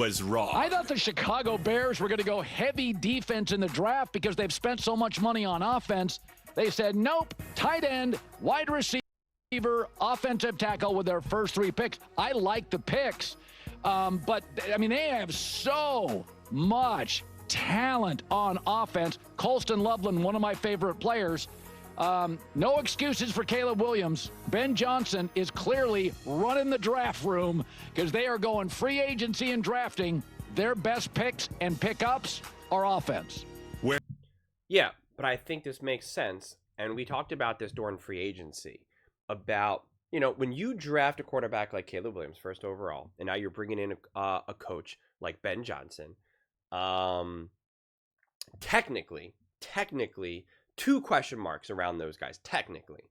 was wrong. I thought the Chicago Bears were going to go heavy defense in the draft because they've spent so much money on offense. They said, nope, tight end, wide receiver, offensive tackle with their first 3 picks. I like the picks, but, I mean, they have so much talent on offense. Colston Loveland, one of my favorite players. No excuses for Caleb Williams. Ben Johnson is clearly running the draft room because they are going free agency and drafting. Their best picks and pickups are offense. Yeah, but I think this makes sense. And we talked about this during free agency about, when you draft a quarterback like Caleb Williams, first overall, and now you're bringing in a coach like Ben Johnson, technically, 2 question marks around those guys, technically,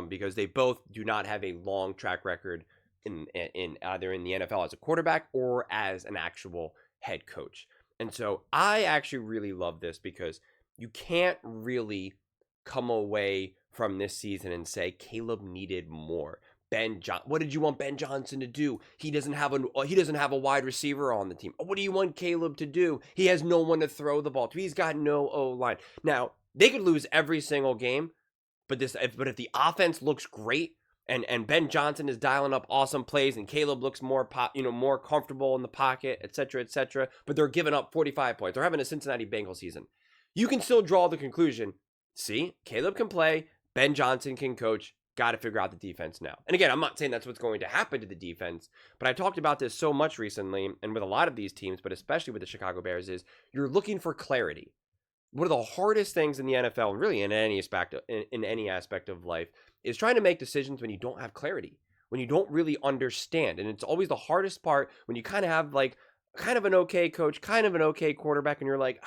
because they both do not have a long track record in either in the NFL as a quarterback or as an actual head coach. And so I actually really love this because you can't really come away from this season and say Caleb needed more. What did you want Ben Johnson to do? He doesn't have a wide receiver on the team. What do you want Caleb to do? He has no one to throw the ball to. He's got no O-line. Now, they could lose every single game, but if the offense looks great and Ben Johnson is dialing up awesome plays and Caleb looks more more comfortable in the pocket, etc., but they're giving up 45 points. They're having a Cincinnati Bengals season. You can still draw the conclusion, see, Caleb can play, Ben Johnson can coach, got to figure out the defense now. And again, I'm not saying that's what's going to happen to the defense, but I talked about this so much recently and with a lot of these teams, but especially with the Chicago Bears, is you're looking for clarity. One of the hardest things in the NFL, really in any aspect of life, is trying to make decisions when you don't have clarity, when you don't really understand. And it's always the hardest part when you kind of have kind of an okay coach, kind of an okay quarterback, and you're like,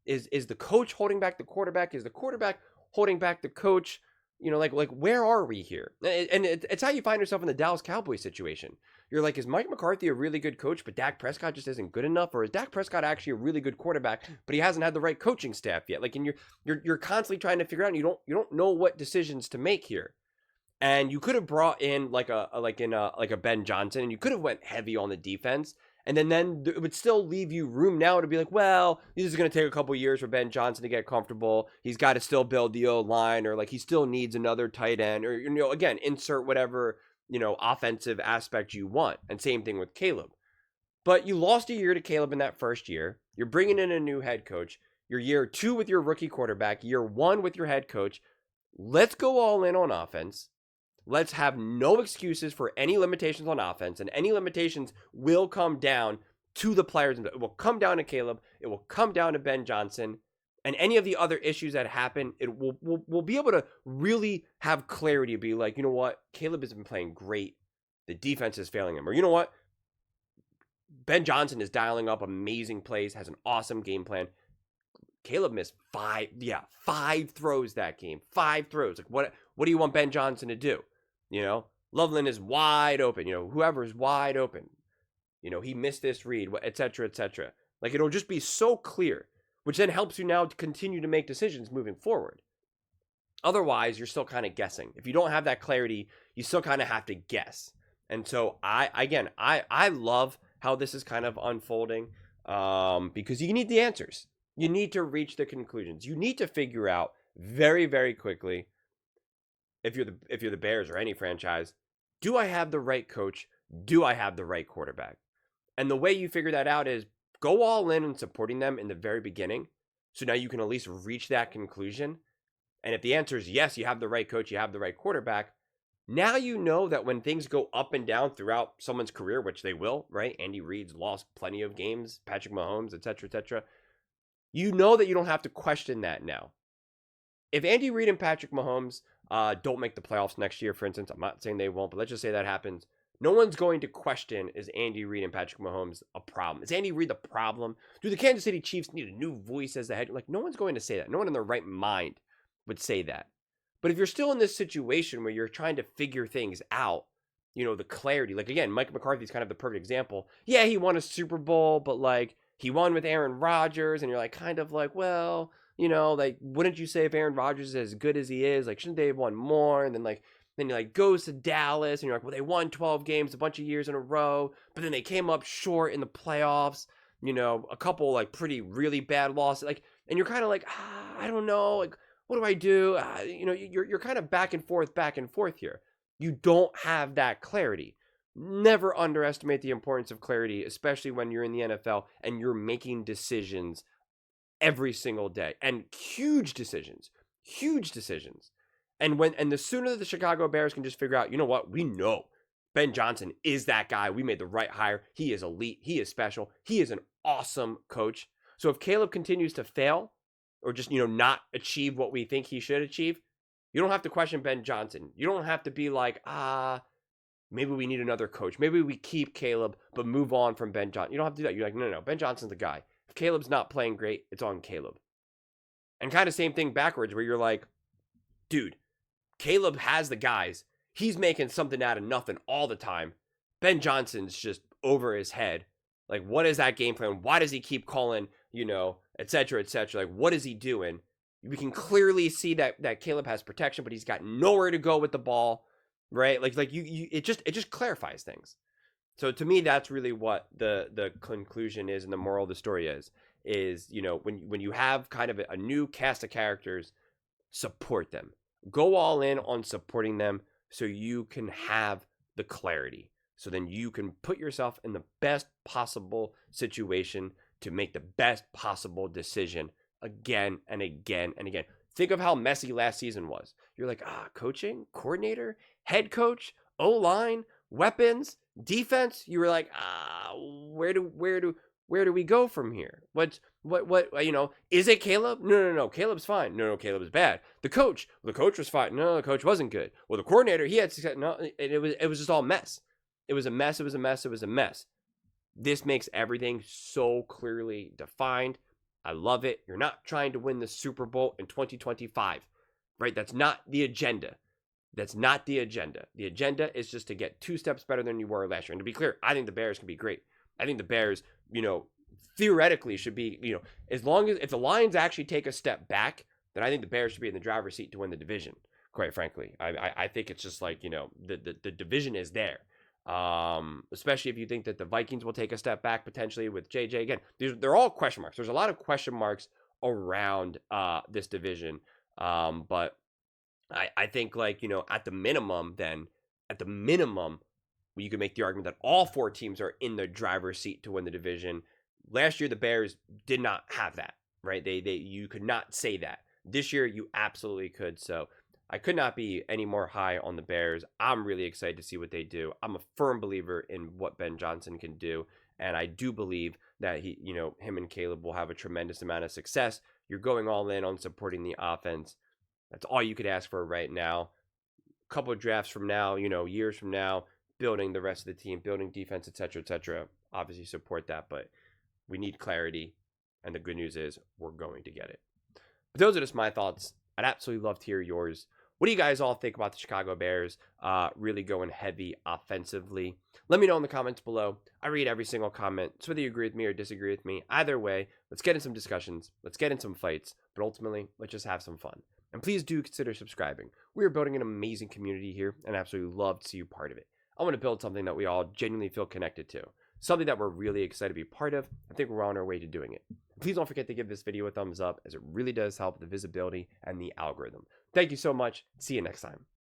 is the coach holding back the quarterback? Is the quarterback holding back the coach? Where are we here? And it's how you find yourself in the Dallas Cowboys situation. You're like, is Mike McCarthy a really good coach, but Dak Prescott just isn't good enough? Or is Dak Prescott actually a really good quarterback, but he hasn't had the right coaching staff yet? And you're constantly trying to figure out, and you don't know what decisions to make here. And you could have brought in like a Ben Johnson, and you could have went heavy on the defense. And then it would still leave you room now to be like, well, this is going to take a couple years for Ben Johnson to get comfortable. He's got to still build the O-line, or he still needs another tight end, or, again, insert whatever, offensive aspect you want. And same thing with Caleb. But you lost a year to Caleb in that first year. You're bringing in a new head coach. Your year 2 with your rookie quarterback, year 1 with your head coach. Let's go all in on offense. Let's have no excuses for any limitations on offense, and any limitations will come down to the players. It will come down to Caleb. It will come down to Ben Johnson, and any of the other issues that happen. We'll be able to really have clarity. Be like, you know what? Caleb has been playing great. The defense is failing him. Or you know what? Ben Johnson is dialing up amazing plays, has an awesome game plan. Caleb missed 5 throws that game. 5 throws. What do you want Ben Johnson to do? Loveland is wide open. Whoever's wide open. He missed this read, etc. It'll just be so clear, which then helps you now to continue to make decisions moving forward. Otherwise, you're still kind of guessing. If you don't have that clarity, you still kind of have to guess. And so I love how this is kind of unfolding, because you need the answers. You need to reach the conclusions. You need to figure out very, very quickly, if you're the Bears or any franchise, do I have the right coach? Do I have the right quarterback? And the way you figure that out is go all in and supporting them in the very beginning. So now you can at least reach that conclusion. And if the answer is yes, you have the right coach, you have the right quarterback. Now you know that when things go up and down throughout someone's career, which they will, right? Andy Reid's lost plenty of games, Patrick Mahomes, etc. You know that you don't have to question that now. If Andy Reid and Patrick Mahomes don't make the playoffs next year, for instance, I'm not saying they won't, but let's just say that happens. No one's going to question, is Andy Reid and Patrick Mahomes a problem? Is Andy Reid the problem? Do the Kansas City Chiefs need a new voice as the head? No one's going to say that. No one in their right mind would say that. But if you're still in this situation where you're trying to figure things out, the clarity, again, Mike McCarthy's kind of the perfect example. Yeah, he won a Super Bowl, but he won with Aaron Rodgers, and you're well, wouldn't you say if Aaron Rodgers is as good as he is, shouldn't they have won more? And then Then he like goes to Dallas, and you're like, well, they won 12 games a bunch of years in a row, but then they came up short in the playoffs. You know, a couple like really bad losses. Like, and you're kind of like, I don't know, like, what do I do? You know, you're kind of back and forth here. You don't have that clarity. Never underestimate the importance of clarity, especially when you're in the NFL and you're making decisions every single day, and huge decisions. And the sooner the Chicago Bears can just figure out, you know what, we know Ben Johnson is that guy. We made the right hire. He is elite. He is special. He is an awesome coach. So if Caleb continues to fail or just, you know, not achieve what we think he should achieve, you don't have to question Ben Johnson. You don't have to be like, maybe we need another coach. Maybe we keep Caleb but move on from Ben Johnson. You don't have to do that. You're like, no, Ben Johnson's the guy. If Caleb's not playing great, it's on Caleb. And kind of same thing backwards where you're like, dude, Caleb has the guys. He's making something out of nothing all the time. Ben Johnson's just over his head. Like, what is that game plan? Why does he keep calling, you know, et cetera, et cetera? Like, what is he doing? We can clearly see that Caleb has protection, but he's got nowhere to go with the ball, right? It just clarifies things. So to me, that's really what the conclusion is, and the moral of the story is, you know, when you have kind of a new cast of characters, support them. Go all in on supporting them so you can have the clarity. So then you can put yourself in the best possible situation to make the best possible decision again and again and again. Think of how messy last season was. You're like, coaching, coordinator, head coach, O-line, weapons, defense. You were like, where do we go from here? What, you know, is it Caleb? No, Caleb's fine. No, Caleb is bad. The coach was fine. No, the coach wasn't good. Well, the coordinator, he had success. No, it was just all mess. It was a mess. This makes everything so clearly defined. I love it. You're not trying to win the Super Bowl in 2025, right? That's not the agenda. The agenda is just to get 2 steps better than you were last year. And to be clear, I think the Bears can be great. I think the Bears, you know, theoretically should be, you know, as long as if the Lions actually take a step back, then I think the Bears should be in the driver's seat to win the division. Quite frankly, I think it's just like, you know, the division is there. Especially if you think that the Vikings will take a step back potentially with JJ. Again, they're all question marks. There's a lot of question marks around this division. But I think, like, you know, at the minimum, you can make the argument that all 4 teams are in the driver's seat to win the division. Last year, the Bears did not have that, right? You could not say that. This year, you absolutely could. So I could not be any more high on the Bears. I'm really excited to see what they do. I'm a firm believer in what Ben Johnson can do, and I do believe that him and Caleb will have a tremendous amount of success. You're going all in on supporting the offense. That's all you could ask for right now. A couple of drafts from now, you know, years from now, building the rest of the team, building defense, et cetera, obviously support that, but we need clarity, and the good news is we're going to get it. But those are just my thoughts. I'd absolutely love to hear yours. What do you guys all think about the Chicago Bears really going heavy offensively? Let me know in the comments below. I read every single comment, so whether you agree with me or disagree with me, either way, let's get in some discussions, let's get in some fights, but ultimately, let's just have some fun. And please do consider subscribing. We are building an amazing community here, and I absolutely love to see you part of it. I want to build something that we all genuinely feel connected to, something that we're really excited to be part of. I think we're on our way to doing it. Please don't forget to give this video a thumbs up, as it really does help the visibility and the algorithm. Thank you so much. See you next time.